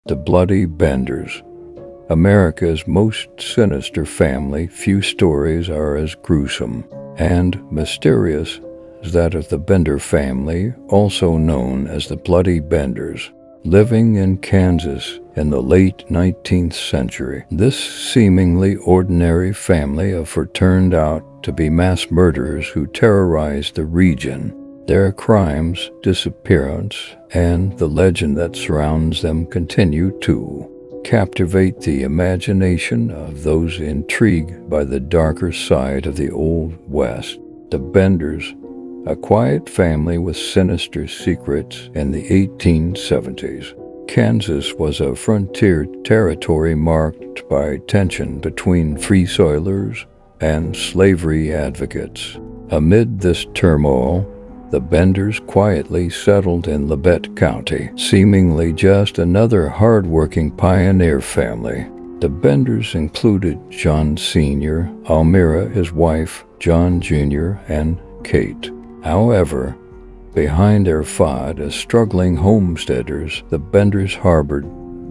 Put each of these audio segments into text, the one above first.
The Bloody Benders. America's most sinister family, few stories are as gruesome and mysterious as that of the Bender family, also known as the Bloody Benders. Living in Kansas in the late 19th century, this seemingly ordinary family of four turned out to be mass murderers who terrorized the region. Their crimes, disappearance, and the legend that surrounds them continue to captivate the imagination of those intrigued by the darker side of the Old West. The Benders, a quiet family with sinister secrets in the 1870s. Kansas was a frontier territory marked by tension between free soilers and slavery advocates. Amid this turmoil, the Benders quietly settled in Labette County, seemingly just another hard-working pioneer family. The Benders included John Sr., Almira, his wife, John Jr., and Kate. However, behind their facade as struggling homesteaders, the Benders harbored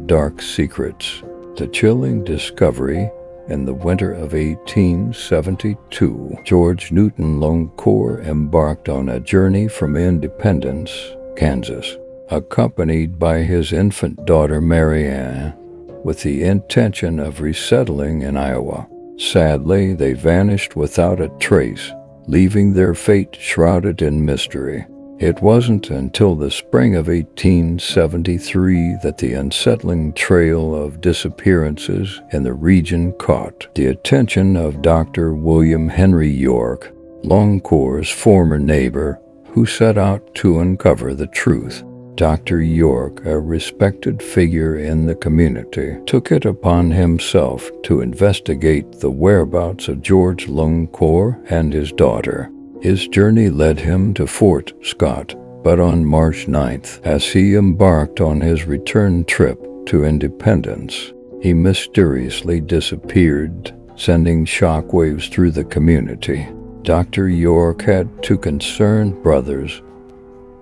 dark secrets. The chilling discovery in the winter of 1872, George Newton Lone Corps embarked on a journey from Independence, Kansas, accompanied by his infant daughter Marianne, with the intention of resettling in Iowa. Sadly, they vanished without a trace, leaving their fate shrouded in mystery. It wasn't until the spring of 1873 that the unsettling trail of disappearances in the region caught the attention of Dr. William Henry York, Lone Corps' former neighbor, who set out to uncover the truth. Dr. York, a respected figure in the community, took it upon himself to investigate the whereabouts of George Lone Corps and his daughter. His journey led him to Fort Scott, but on March 9th, as he embarked on his return trip to Independence, he mysteriously disappeared, sending shockwaves through the community. Dr. York had two concerned brothers,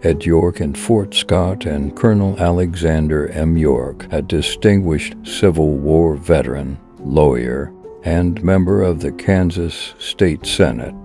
Ed York in Fort Scott and Colonel Alexander M. York, a distinguished Civil War veteran, lawyer, and member of the Kansas State Senate,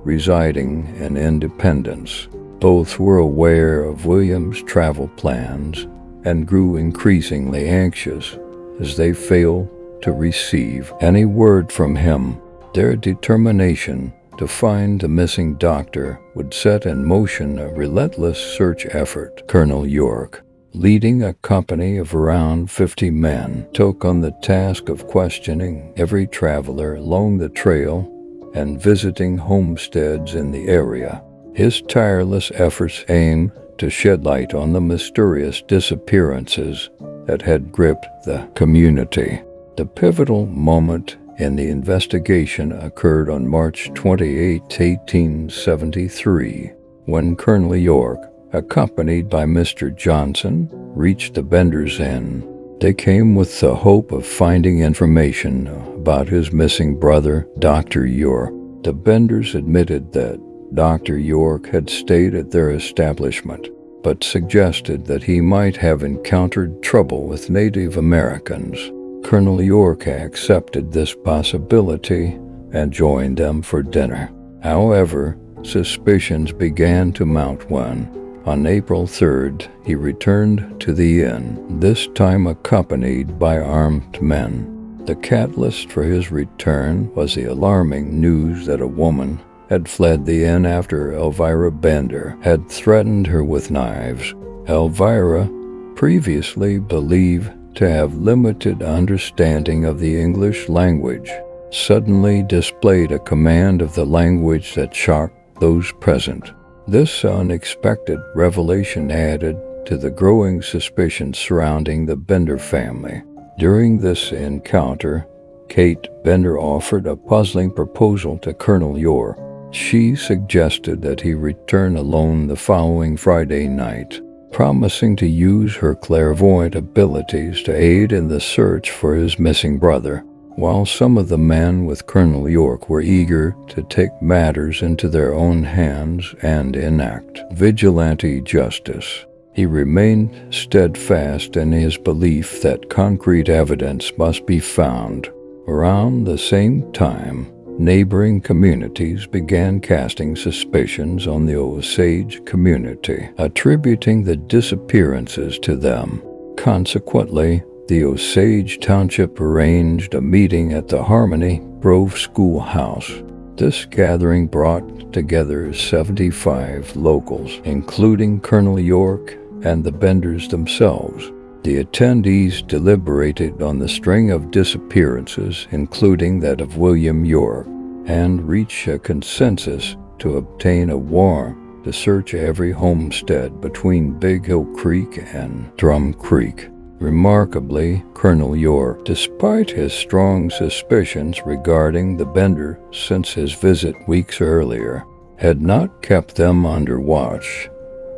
residing in Independence. Both were aware of William's travel plans and grew increasingly anxious as they failed to receive any word from him. Their determination to find the missing doctor would set in motion a relentless search effort. Colonel York, leading a company of around 50 men, took on the task of questioning every traveler along the trail and visiting homesteads in the area. His tireless efforts aimed to shed light on the mysterious disappearances that had gripped the community. The pivotal moment in the investigation occurred on March 28, 1873, when Colonel York, accompanied by Mr. Johnson, reached the Benders' Inn. They came with the hope of finding information about his missing brother, Dr. York. The Benders admitted that Dr. York had stayed at their establishment, but suggested that he might have encountered trouble with Native Americans. Colonel York accepted this possibility and joined them for dinner. However, suspicions began to mount when, on April 3rd, he returned to the inn, this time accompanied by armed men. The catalyst for his return was the alarming news that a woman had fled the inn after Elvira Bender had threatened her with knives. Elvira, previously believed to have limited understanding of the English language, suddenly displayed a command of the language that shocked those present. This unexpected revelation added to the growing suspicion surrounding the Bender family. During this encounter, Kate Bender offered a puzzling proposal to Colonel York. She suggested that he return alone the following Friday night, promising to use her clairvoyant abilities to aid in the search for his missing brother. While some of the men with Colonel York were eager to take matters into their own hands and enact vigilante justice, He remained steadfast in his belief that concrete evidence must be found. Around the same time, neighboring communities began casting suspicions on the Osage community, attributing the disappearances to them. Consequently, the Osage Township arranged a meeting at the Harmony Grove Schoolhouse. This gathering brought together 75 locals, including Colonel York and the Benders themselves. The attendees deliberated on the string of disappearances, including that of William York, and reached a consensus to obtain a warrant to search every homestead between Big Hill Creek and Drum Creek. Remarkably, Colonel York, despite his strong suspicions regarding the Bender since his visit weeks earlier, had not kept them under watch,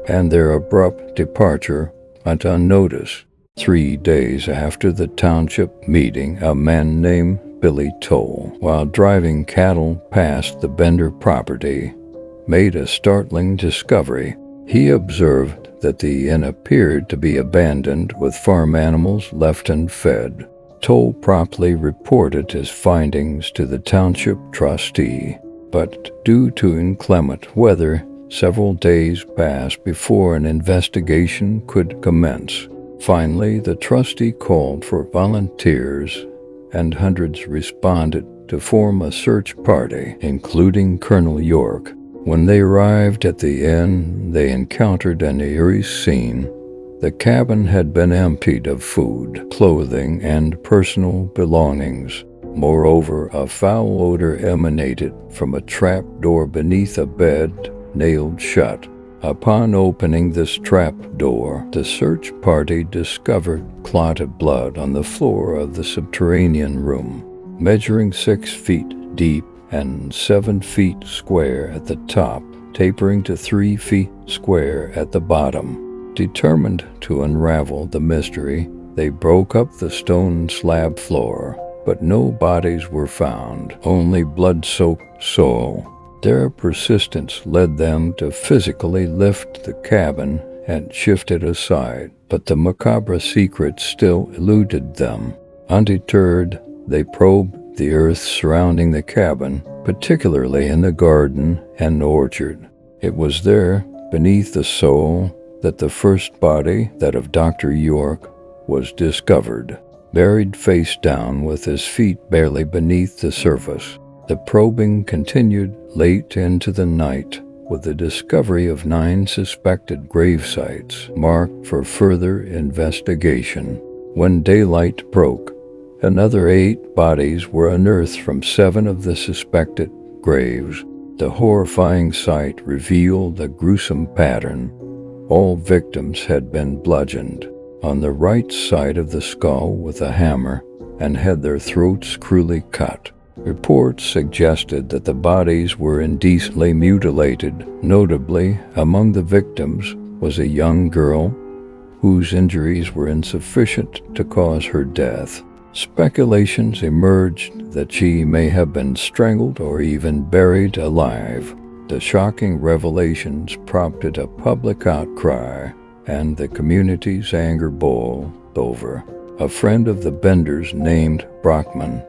and their abrupt departure went unnoticed. 3 days after the township meeting, a man named Billy Toll, while driving cattle past the Bender property, made a startling discovery. He observed that the inn appeared to be abandoned with farm animals left unfed. Toll promptly reported his findings to the township trustee, but due to inclement weather, several days passed before an investigation could commence. Finally, the trustee called for volunteers, and hundreds responded to form a search party, including Colonel York. When they arrived at the inn, they encountered an eerie scene. The cabin had been emptied of food, clothing, and personal belongings. Moreover, a foul odor emanated from a trap door beneath a bed nailed shut. Upon opening this trap door, the search party discovered clotted blood on the floor of the subterranean room, measuring 6 feet deep and 7 feet square at the top, tapering to 3 feet square at the bottom. Determined to unravel the mystery, they broke up the stone slab floor, but no bodies were found, only blood-soaked soil. Their persistence led them to physically lift the cabin and shift it aside, but the macabre secret still eluded them. Undeterred, they probed the earth surrounding the cabin, particularly in the garden and orchard. It was there, beneath the soil, that the first body, that of Dr. York, was discovered, buried face down with his feet barely beneath the surface. The probing continued late into the night, with the discovery of 9 suspected grave sites marked for further investigation. When daylight broke, another 8 bodies were unearthed from 7 of the suspected graves. The horrifying sight revealed a gruesome pattern. All victims had been bludgeoned on the right side of the skull with a hammer and had their throats cruelly cut. Reports suggested that the bodies were indecently mutilated. Notably, among the victims was a young girl whose injuries were insufficient to cause her death. Speculations emerged that she may have been strangled or even buried alive. The shocking revelations prompted a public outcry, and the community's anger boiled over. A friend of the Benders named Brockman,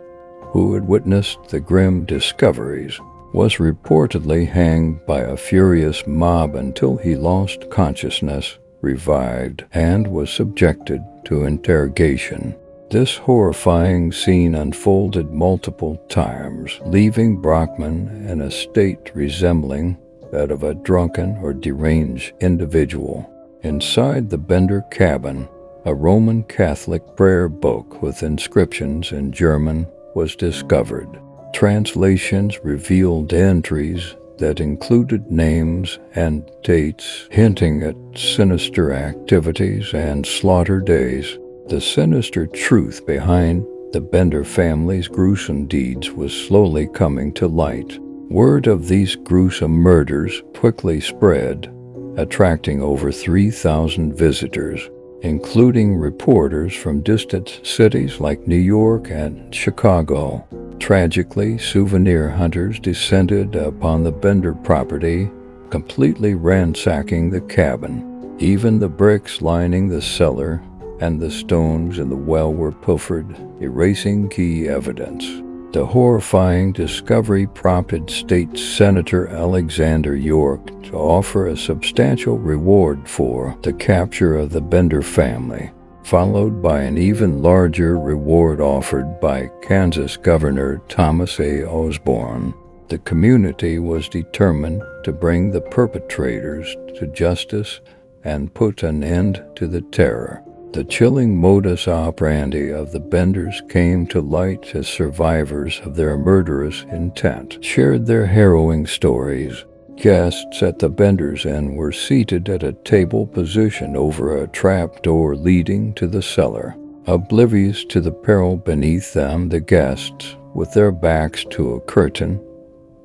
who had witnessed the grim discoveries, was reportedly hanged by a furious mob until he lost consciousness, revived, and was subjected to interrogation. This horrifying scene unfolded multiple times, leaving Brockman in a state resembling that of a drunken or deranged individual. Inside the Bender cabin, a Roman Catholic prayer book with inscriptions in German was discovered. Translations revealed entries that included names and dates hinting at sinister activities and slaughter days. The sinister truth behind the Bender family's gruesome deeds was slowly coming to light. Word of these gruesome murders quickly spread, attracting over 3,000 visitors, including reporters from distant cities like New York and Chicago. Tragically, souvenir hunters descended upon the Bender property, completely ransacking the cabin. Even the bricks lining the cellar and the stones in the well were pilfered, erasing key evidence. The horrifying discovery prompted State Senator Alexander York to offer a substantial reward for the capture of the Bender family, followed by an even larger reward offered by Kansas Governor Thomas A. Osborne. The community was determined to bring the perpetrators to justice and put an end to the terror. The chilling modus operandi of the Benders came to light as survivors of their murderous intent shared their harrowing stories. Guests at the Benders' Inn were seated at a table positioned over a trap door leading to the cellar. Oblivious to the peril beneath them, the guests, with their backs to a curtain,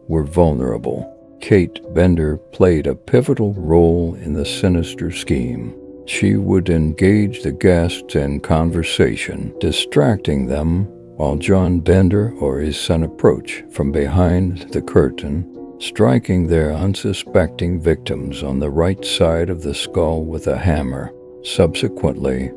were vulnerable. Kate Bender played a pivotal role in the sinister scheme. She would engage the guests in conversation, distracting them while John Bender or his son approached from behind the curtain, striking their unsuspecting victims on the right side of the skull with a hammer. Subsequently,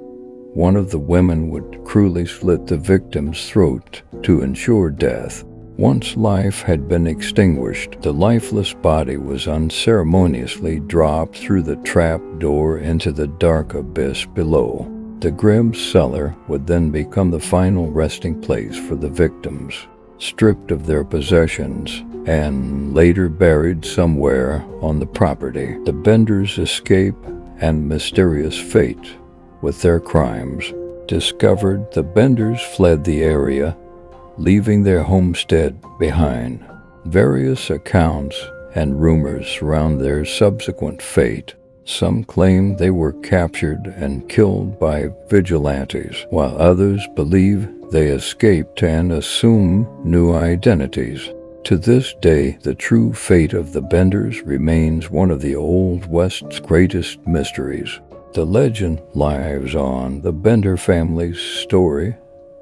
one of the women would cruelly slit the victim's throat to ensure death. Once life had been extinguished, the lifeless body was unceremoniously dropped through the trap door into the dark abyss below. The grim cellar would then become the final resting place for the victims, stripped of their possessions and later buried somewhere on the property. The Benders' escape and mysterious fate with their crimes discovered, the Benders fled the area, leaving their homestead behind. Various accounts and rumors surround their subsequent fate. Some claim they were captured and killed by vigilantes, while others believe they escaped and assume new identities. To this day, the true fate of the Benders remains one of the Old West's greatest mysteries. The legend lives on. The Bender family's story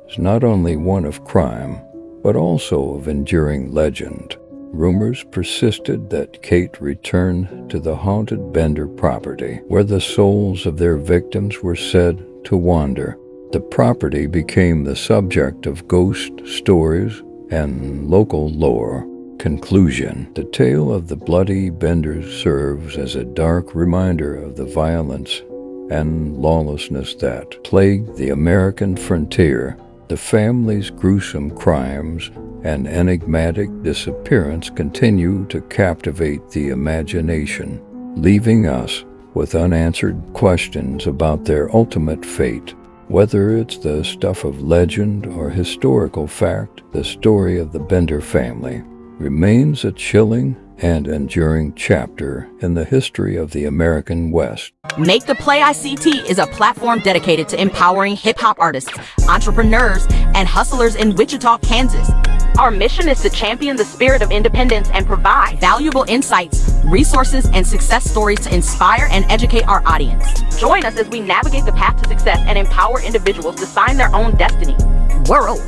is not only one of crime, but also of enduring legend. Rumors persisted that Kate returned to the haunted Bender property, where the souls of their victims were said to wander. The property became the subject of ghost stories and local lore. Conclusion: the tale of the bloody Benders serves as a dark reminder of the violence and lawlessness that plagued the American frontier. The family's gruesome crimes and enigmatic disappearance continue to captivate the imagination, leaving us with unanswered questions about their ultimate fate. Whether it's the stuff of legend or historical fact, the story of the Bender family remains a chilling and enduring chapter in the history of the American West. Make the Play ICT is a platform dedicated to empowering hip-hop artists, entrepreneurs, and hustlers in Wichita, Kansas. Our mission is to champion the spirit of independence and provide valuable insights, resources, and success stories to inspire and educate our audience. Join us as we navigate the path to success and empower individuals to sign their own destiny. World.